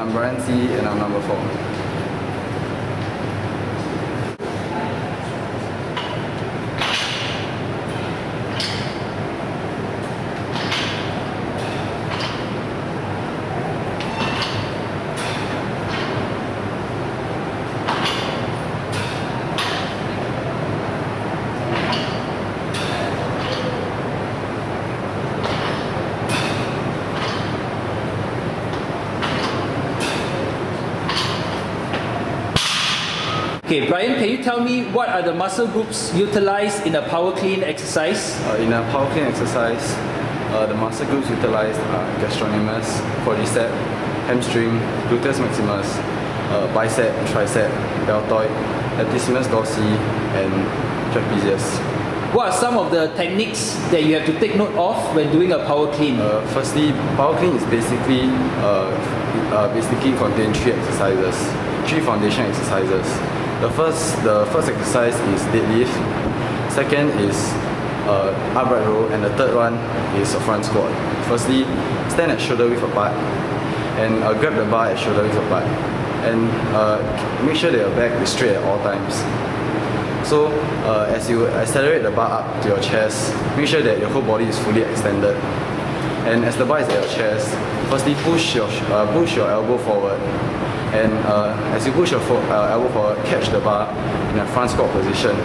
I'm Brian C and I'm number 4. Okay, Brian, can you tell me what are the muscle groups utilized in a power clean exercise? In a power clean exercise, the muscle groups utilized are gastrocnemius, quadricep, hamstring, gluteus maximus, bicep, tricep, deltoid, latissimus dorsi, and trapezius. What are some of the techniques that you have to take note of when doing a power clean? Firstly, power clean is basically contain 3 exercises, 3 foundation exercises. The first exercise is deadlift. Second is upright row, and the third one is a front squat. Firstly, stand at shoulder width apart, and grab the bar at shoulder width apart, and make sure that your back is straight at all times. So as you accelerate the bar up to your chest, make sure that your whole body is fully extended. And as the bar is at your chest, firstly push your elbow forward. And as you push your elbow forward, catch the bar in a front squat position.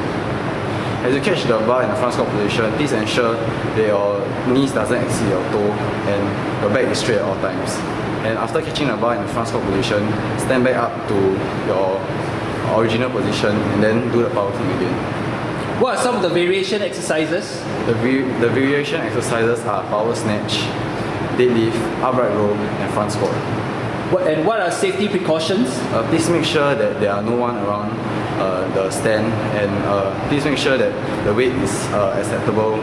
As you catch the bar in a front squat position, please ensure that your knees doesn't exceed your toe and your back is straight at all times. And after catching the bar in the front squat position, stand back up to your original position and then do the power clean again. What are some of the variation exercises? The variation exercises are power snatch, deadlift, upright row, and front squat. And what are safety precautions? Please make sure that there are no one around the stand, and please make sure that the weight is acceptable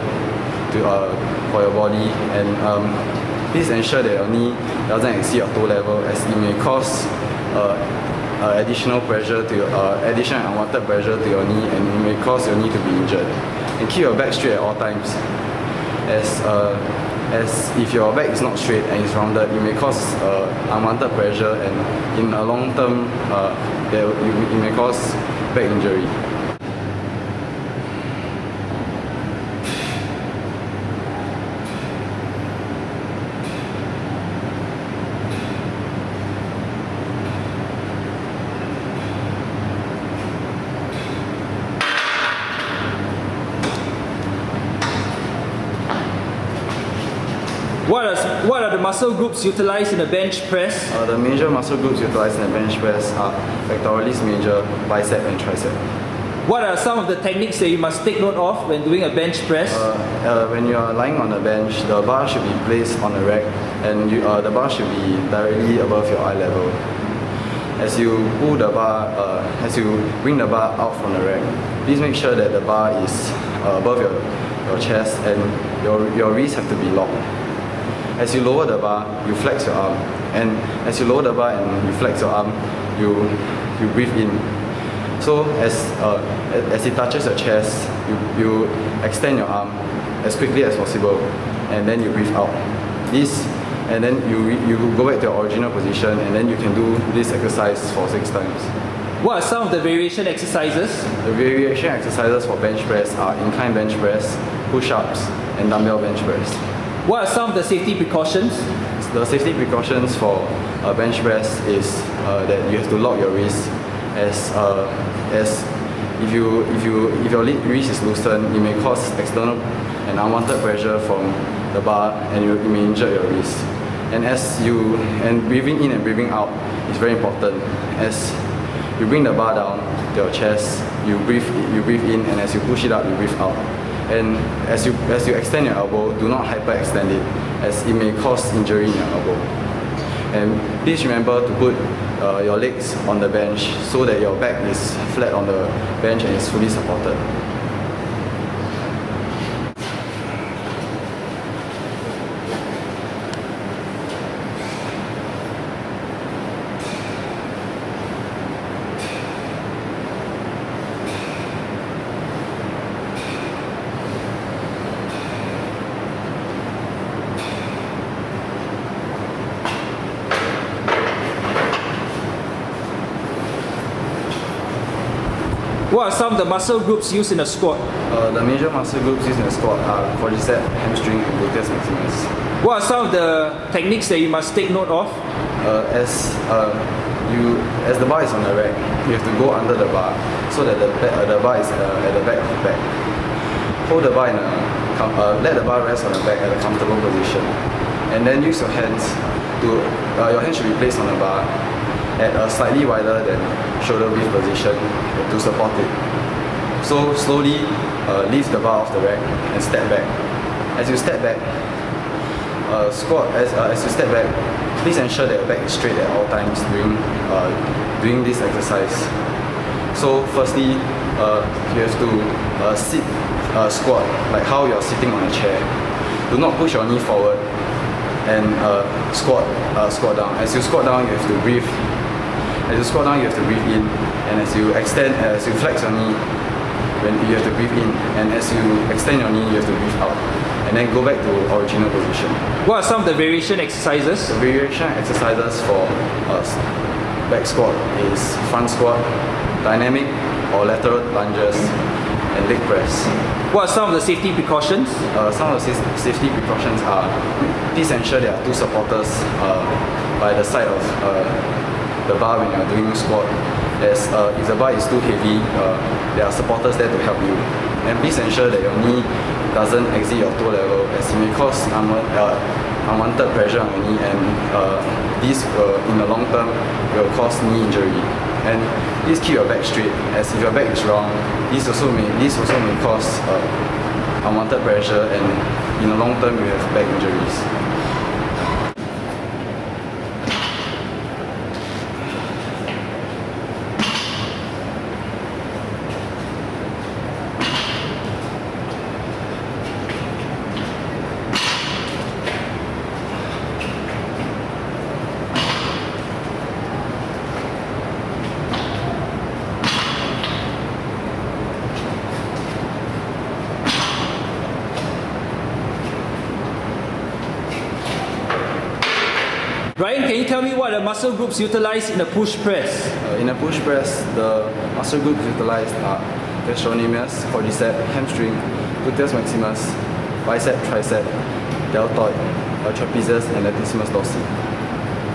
for your body, and please ensure that your knee doesn't exceed your toe level, as it may cause additional unwanted pressure to your knee, and it may cause your knee to be injured. And keep your back straight at all times, as if your back is not straight and is rounded, it may cause unwanted pressure, and in a long term, it may cause back injury. What are the muscle groups utilized in a bench press? The major muscle groups utilized in a bench press are pectoralis major, bicep, and tricep. What are some of the techniques that you must take note of when doing a bench press? When you are lying on the bench, the bar should be placed on a rack, and the bar should be directly above your eye level. As you pull the bar, as you bring the bar out from the rack, please make sure that the bar is above your chest, and your wrists have to be locked. As you lower the bar, you flex your arm, and as you lower the bar and you flex your arm, you breathe in. So as it touches your chest, you extend your arm as quickly as possible, and then you breathe out. And then you go back to your original position, and then you can do this exercise for 6 times. What are some of the variation exercises? The variation exercises for bench press are incline bench press, push-ups, and dumbbell bench press. What are some of the safety precautions? The safety precautions for bench press is that you have to lock your wrist, as if your wrist is loosened, it may cause external and unwanted pressure from the bar, and you may injure your wrist. And breathing in and breathing out is very important. As you bring the bar down to your chest, you breathe in, and as you push it up, you breathe out. And as you extend your elbow, do not hyperextend it, as it may cause injury in your elbow. And please remember to put your legs on the bench so that your back is flat on the bench and is fully supported. What are some of the muscle groups used in a squat? The major muscle groups used in a squat are quadricep, hamstring, and gluteus maximus. What are some of the techniques that you must take note of? As the bar is on the rack, you have to go under the bar so that the bar is at the back of the back. Hold the bar let the bar rest on the back at a comfortable position, and then use your hands your hands should be placed on the bar at a slightly wider than shoulder width position to support it. So slowly lift the bar off the rack and step back. As you step back, as you step back, please ensure that your back is straight at all times during this exercise. So firstly, you have to sit squat like how you are sitting on a chair. Do not push your knee forward and squat down. As you squat down, you have to breathe. As you squat down, you have to breathe in, and as you flex your knee, you have to breathe in, and as you extend your knee, you have to breathe out, and then go back to original position. What are some of the variation exercises? The variation exercises for back squat is front squat, dynamic or lateral lunges, and leg press. What are some of the safety precautions? Some of the safety precautions are, please ensure there are two supporters by the side of the bar when you are doing squat. As if the bar is too heavy, there are supporters there to help you. And please ensure that your knee doesn't exceed your toe level, as it may cause unwanted pressure on your knee, and this in the long term will cause knee injury. And please keep your back straight, as if your back is wrong, this also may cause unwanted pressure, and in the long term you have back injuries. Ryan, can you tell me what are the muscle groups utilized in a push press? In a push press, the muscle groups utilized are gastrocnemius, quadricep, hamstring, gluteus maximus, bicep, tricep, deltoid, trapezius, and latissimus dorsi.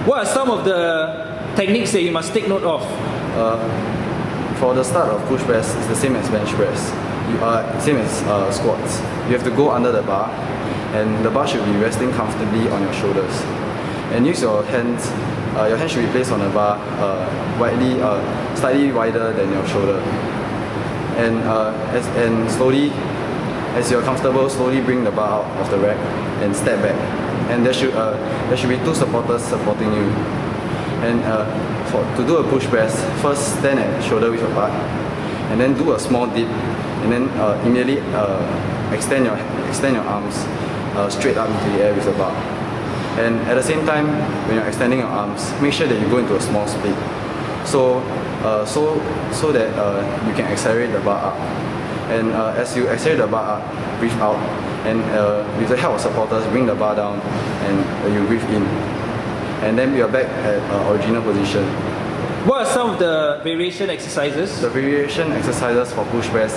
What are some of the techniques that you must take note of? For the start of push press, it's the same as bench press. Same as squats. You have to go under the bar, and the bar should be resting comfortably on your shoulders. And use your hands should be placed on the bar slightly wider than your shoulder. And slowly, as you're comfortable, slowly bring the bar out of the rack and step back. And there should be two supporters supporting you. And to do a push press, first stand at shoulder width apart, and then do a small dip, and then immediately extend your arms straight up into the air with the bar. And at the same time, when you're extending your arms, make sure that you go into a small split, so that you can accelerate the bar up. And as you accelerate the bar up, breathe out, and with the help of supporters, bring the bar down, and you breathe in, and then you're back at original position. What are some of the variation exercises? The variation exercises for push press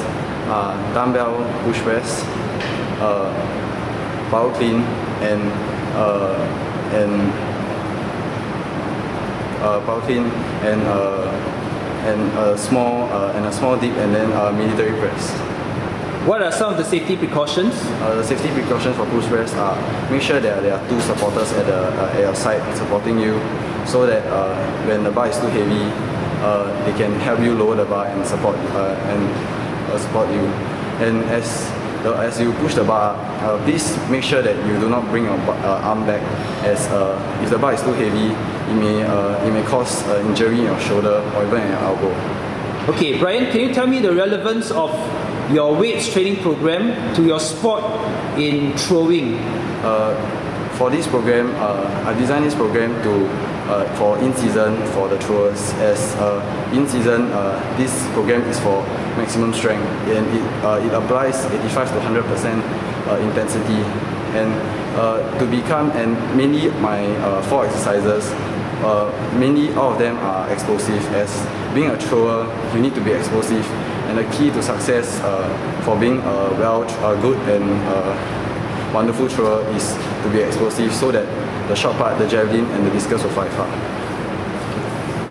are dumbbell push press, power clean, and power clean, and a small dip, and then military press. What are some of the safety precautions? The safety precautions for push press are, make sure that there are two supporters at your side supporting you, so that when the bar is too heavy, they can help you lower the bar and support you. And as you push the bar up, please make sure that you do not bring your arm back, as if the bar is too heavy, it may cause injury in your shoulder or even in your elbow. Okay, Brian, can you tell me the relevance of your weights training program to your sport in throwing? For this program, I designed this program for in-season for the throwers, as in-season this program is for maximum strength, and it applies 85 to 100% intensity. And mainly my 4 exercises, mainly all of them are explosive, as being a thrower you need to be explosive, And the key to success for being a good and wonderful thrower is to be explosive, so that the short part, the javelin and the discus will fly far.